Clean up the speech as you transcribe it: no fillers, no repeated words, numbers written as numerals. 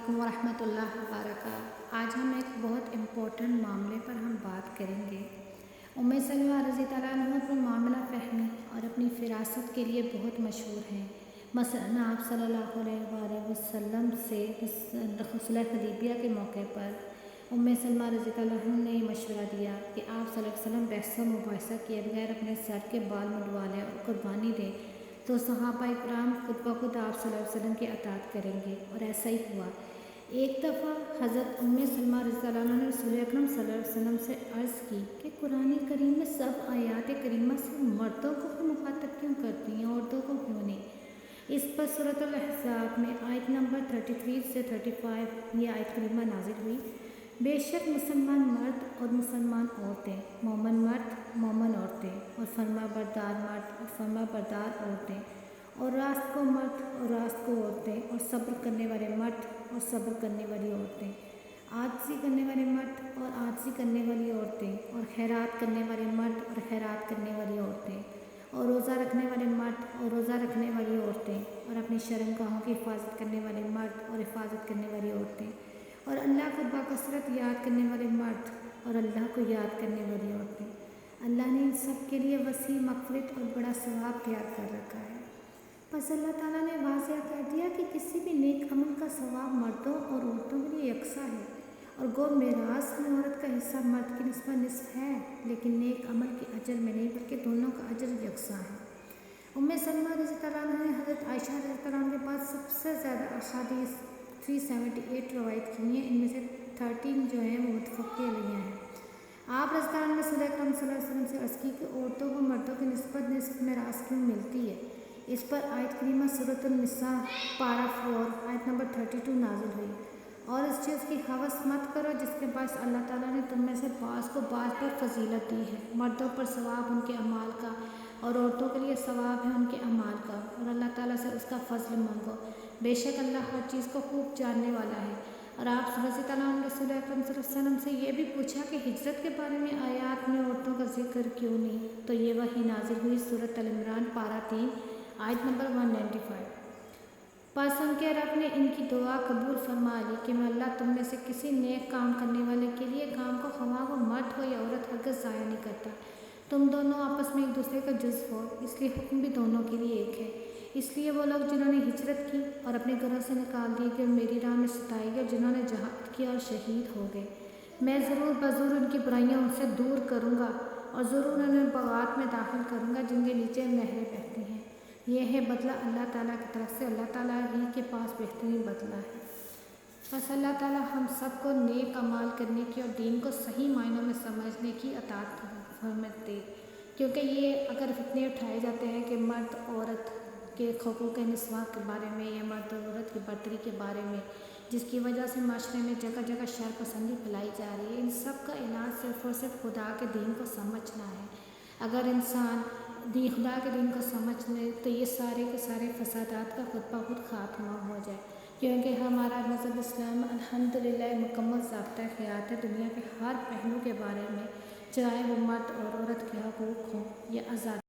علیکم ورحمۃ اللہ وبرکاتہ۔ آج ہم ایک بہت امپورٹنٹ معاملے پر بات کریں گے۔ ام سلمہ رضی اللہ عنہ اپنی معاملہ فہمی اور اپنی فراست کے لیے بہت مشہور ہیں۔ مثلاً آپ صلی اللہ علیہ وآلہ وسلم سے صلح حدیبیہ کے موقع پر ام سلمہ رضی اللہ عنہ نے یہ مشورہ دیا کہ آپ صلی اللہ علیہ وسلم بحث و مباحثہ کیے بغیر اپنے سر کے بال منڈوا لیں اور قربانی دیں، تو صحابہ کرام خود بخود آپ صلی اللہ علیہ وسلم کی اطاعت کریں گے، اور ایسا ہی ہوا۔ ایک دفعہ حضرت ام سلمہ رضی اللہ عنہ نے رسول اکرم صلی اللہ علیہ وسلم سے عرض کی کہ قرآن کریم میں سب آیات کریمہ سے مردوں کو مخاطب کیوں کرتی ہیں، عورتوں کو کیوں نہیں؟ اس پر سورۃ الاحزاب میں آیت نمبر 33 سے 35 یہ آیت کریمہ نازل ہوئی۔ بے شک مسلمان مرد اور مسلمان عورتیں، مومن مرد مومن عورتیں، اور فرما بردار مرد اور فرما بردار عورتیں، اور راست کو مرد اور راست کو عورتیں، اور صبر کرنے والے مرد اور صبر کرنے والی عورتیں، عاجزی کرنے والے مرد اور عاجزی کرنے والی عورتیں، اور خیرات کرنے والے مرد اور خیرات کرنے والی عورتیں، اور روزہ رکھنے والے مرد اور روزہ رکھنے والی عورتیں، اور اپنی شرمگاہوں کی حفاظت کرنے والے مرد اور حفاظت کرنے والی عورتیں، اور اللہ کو باکثرت یاد کرنے والے مرد اور اللہ کو یاد کرنے والی عورتیں۔ اللہ نے ان سب کے لیے وسیع مغفرت اور بڑا ثواب تیار کر رکھا ہے۔ بس اللہ تعالیٰ نے واضح کر دیا کہ کسی بھی نیک عمل کا ثواب مردوں اور عورتوں کے لیے یکساں ہے، اور گو میراث میں عورت کا حصہ مرد کی نسبت نصف ہے، لیکن نیک عمل کے اجر میں نہیں بلکہ دونوں کا اجر یکساں ہے۔ ام سلمہ رضی اللہ عنہا نے حضرت عائشہ رضی اللہ عنہ کے بعد سب سے زیادہ احادیث 378 روایت کی ہیں، ان میں سے 13 جو ہیں وہ متفق علیہ ہیں۔ آپ رضی اللہ عنہ نے رسول اکرم صلی اللہ علیہ وسلم سے عرض کی کہ عورتوں کو مردوں کی نسبت نصف میراث کیوں ملتی ہے؟ اس پر آیت کریمہ سورۃ النساء پارہ 4 آیت نمبر 32 نازل ہوئی۔ اور اس چیز کی ہوس مت کرو جس کے باعث اللہ تعالیٰ نے تم میں سے بعض کو بعض پر فضیلت دی ہے، مردوں پر ثواب ان کے اعمال کا اور عورتوں کے لیے ثواب ہے ان کے اعمال کا، اور اللہ تعالیٰ سے اس کا فضل مانگو، بے شک اللہ ہر چیز کو خوب جاننے والا ہے۔ اور آپ صلی اللہ علیہ وسلم رسول اکرم صلی اللہ علیہ وسلم سے یہ بھی پوچھا کہ ہجرت کے بارے میں آیات میں عورتوں کا ذکر کیوں نہیں؟ تو یہ وحی نازل ہوئی سورۃ ال عمران پارہ 3 آیت نمبر 195۔ پس ان کے رب نے ان کی دعا قبول فرما لی کہ میں اللہ تم میں سے کسی نیک کام کرنے والے کے لیے کام کو خواہ وہ مرد ہو یا عورت ہرگز ضائع نہیں کرتا۔ تم دونوں آپس میں ایک دوسرے کا جز ہو، اس لیے حکم بھی دونوں کے لیے ایک ہے۔ اس لیے وہ لوگ جنہوں نے ہجرت کی اور اپنے گھروں سے نکال دیے گئے میری راہ میں ستائے گئے، جنہوں نے جہاد کیا اور شہید ہو گئے، میں ضرور بضرور ان کی برائیاں ان سے دور کروں گا، اور ضرور انہیں باغات میں داخل کروں گا جن کے نیچے نہریں بہتی ہیں۔ یہ ہے بدلہ اللہ تعالیٰ کی طرف سے، اللہ تعالیٰ ہی کے پاس بہترین بدلہ ہے۔ بس اللہ تعالیٰ ہم سب کو نیک اعمال کرنے کی اور دین کو صحیح معنوں میں سمجھنے کی عطا فرمت دے، کیونکہ یہ اگر فتنے اٹھائے جاتے ہیں کہ مرد عورت کے حقوق نسواں کے بارے میں یا مرد اور عورت کی برتری کے بارے میں، جس کی وجہ سے معاشرے میں جگہ جگہ شر پسندی پھیلائی جا رہی ہے، ان سب کا علاج صرف اور صرف خدا کے دین کو سمجھنا ہے۔ اگر انسان خدا کے دین کو سمجھ لے تو یہ سارے کے سارے فسادات کا خود بخود خاتمہ ہو جائے، کیونکہ ہمارا مذہب اسلام الحمدللہ مکمل ضابطۂ حیات ہے دنیا کے ہر پہلو کے بارے میں، چاہے وہ مرد اور عورت کے حقوق ہوں یا آزادی۔